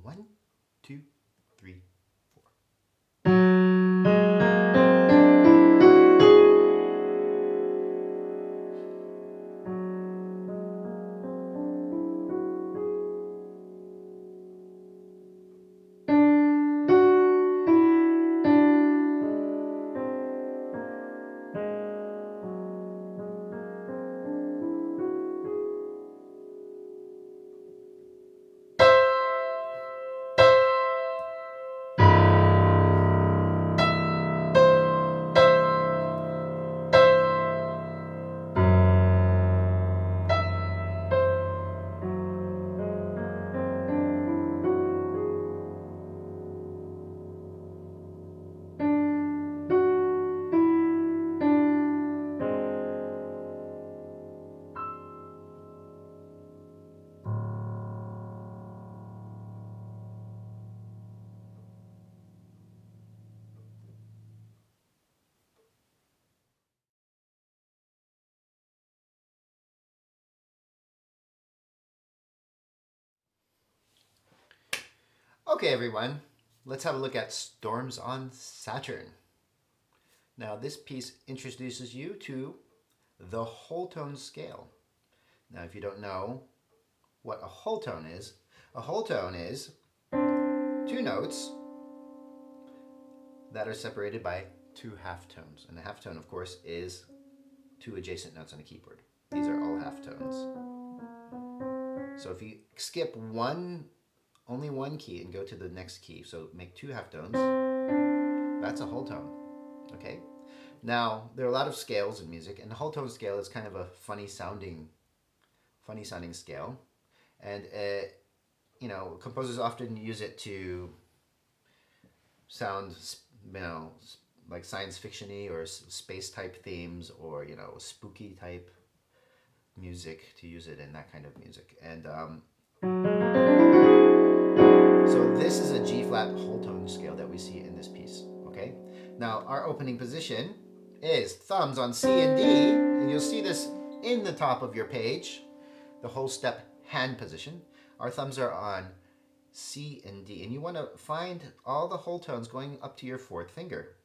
1, 2, 3, 4. Okay, everyone, let's have a look at Storms on Saturn. Now, this piece introduces you to the whole tone scale. Now, if you don't know what a whole tone is two notes that are separated by two halftones. And the halftone, of course, is two adjacent notes on a keyboard. These are all halftones. So if you skip only one key and go to the next key, so make two halftones, that's a whole tone, okay? Now, there are a lot of scales in music, and the whole tone scale is kind of a funny sounding scale. And, composers often use it to sound, like science fiction-y or space type themes, or, spooky type music, to use it in that kind of music. And so this is a G-flat whole tone scale that we see in this piece, okay? Now, our opening position is thumbs on C and D, and you'll see this in the top of your page, the whole step hand position. Our thumbs are on C and D, and you want to find all the whole tones going up to your fourth finger.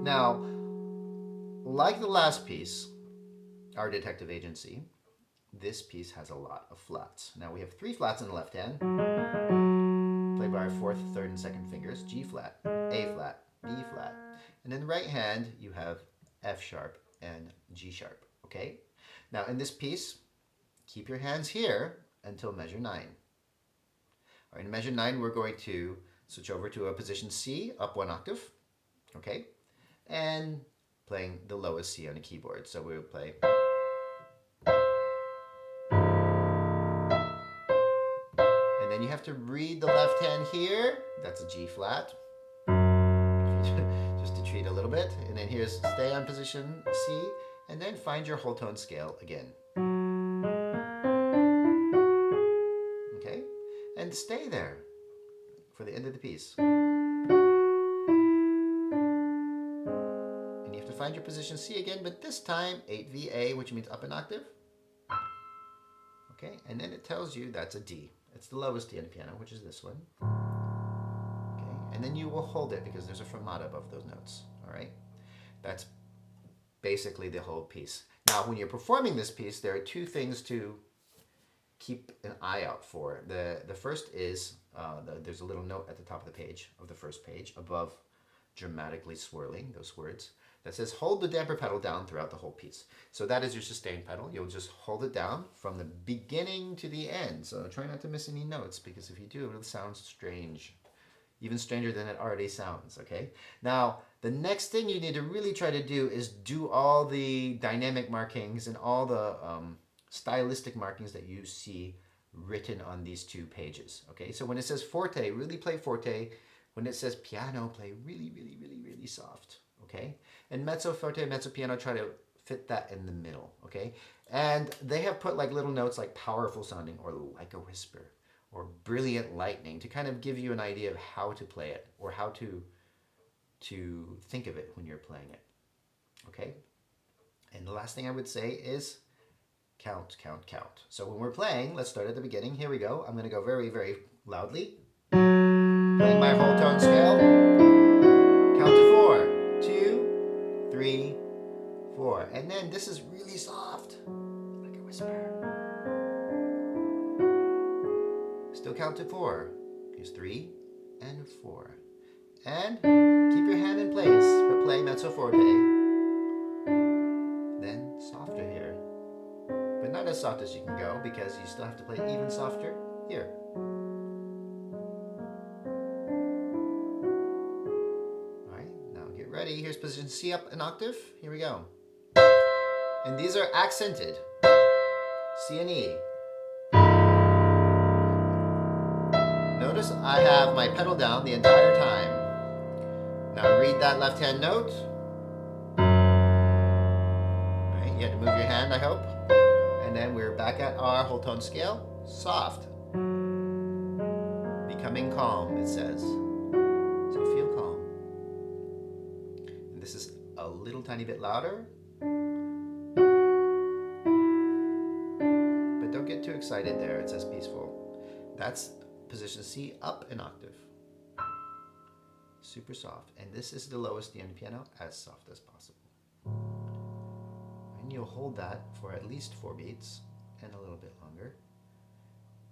Now, like the last piece, Our Detective Agency, this piece has a lot of flats. Now we have 3 flats in the left hand, played by our 4th, 3rd, and 2nd fingers, G flat, A flat, B flat. And in the right hand, you have F sharp and G sharp, okay? Now in this piece, keep your hands here until measure 9. All right, in measure 9, we're going to switch over to a position C, up 1 octave, okay? And playing the lowest C on a keyboard. So we'll play. And then you have to read the left hand here. That's a G flat. Just to treat a little bit. And then here's stay on position C. And then find your whole tone scale again. Okay? And stay there for the end of the piece. And you have to find your position C again, but this time 8VA, which means up an octave. Okay, and then it tells you that's a D. It's the lowest D on the piano, which is this one. Okay, and then you will hold it because there's a fermata above those notes. All right, that's basically the whole piece. Now, when you're performing this piece, there are 2 things to keep an eye out for. The first is there's a little note at the top of the page, of the first page, above dramatically swirling, those words, that says hold the damper pedal down throughout the whole piece. So that is your sustain pedal. You'll just hold it down from the beginning to the end. So try not to miss any notes, because if you do, it'll sound strange. Even stranger than it already sounds, okay? Now, the next thing you need to really try to do is do all the dynamic markings and all the stylistic markings that you see written on these 2 pages, okay? So when it says forte, really play forte. When it says piano, play really, really, really, really soft, okay? And mezzo forte, mezzo piano, try to fit that in the middle, okay? And they have put like little notes like powerful sounding, or like a whisper, or brilliant lightning, to kind of give you an idea of how to play it, or how to think of it when you're playing it, okay? And the last thing I would say is count, count, count. So when we're playing, let's start at the beginning. Here we go. I'm going to go very, very loudly. Playing my whole tone scale. Count to 4. 2, 3, 4. And then this is really soft, like a whisper. Still count to 4. Here's 3 and 4. And keep your hand in place, but play mezzo forte. Then softer here. But not as soft as you can go because you still have to play even softer here. Alright, now get ready. Here's position C up an octave. Here we go. And these are accented. C and E. Notice I have my pedal down the entire time. Now read that left hand note. Alright, you had to move your hand, I hope. And then we're back at our whole tone scale. Soft. Becoming calm, it says. So feel calm. And this is a little tiny bit louder. But don't get too excited there. It says peaceful. That's position C up an octave. Super soft. And this is the lowest D on the piano, as soft as possible. And you'll hold that for at least 4 beats and a little bit longer.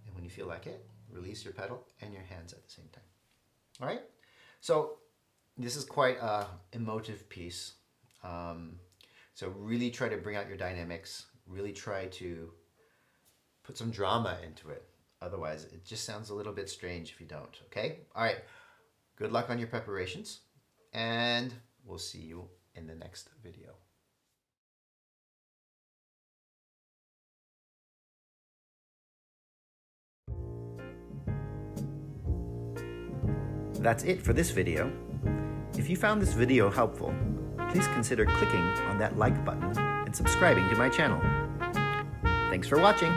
And when you feel like it, release your pedal and your hands at the same time. All right? So this is quite an emotive piece. So really try to bring out your dynamics. Really try to put some drama into it. Otherwise, it just sounds a little bit strange if you don't, okay? All right. Good luck on your preparations, and we'll see you in the next video. That's it for this video. If you found this video helpful, please consider clicking on that like button and subscribing to my channel. Thanks for watching.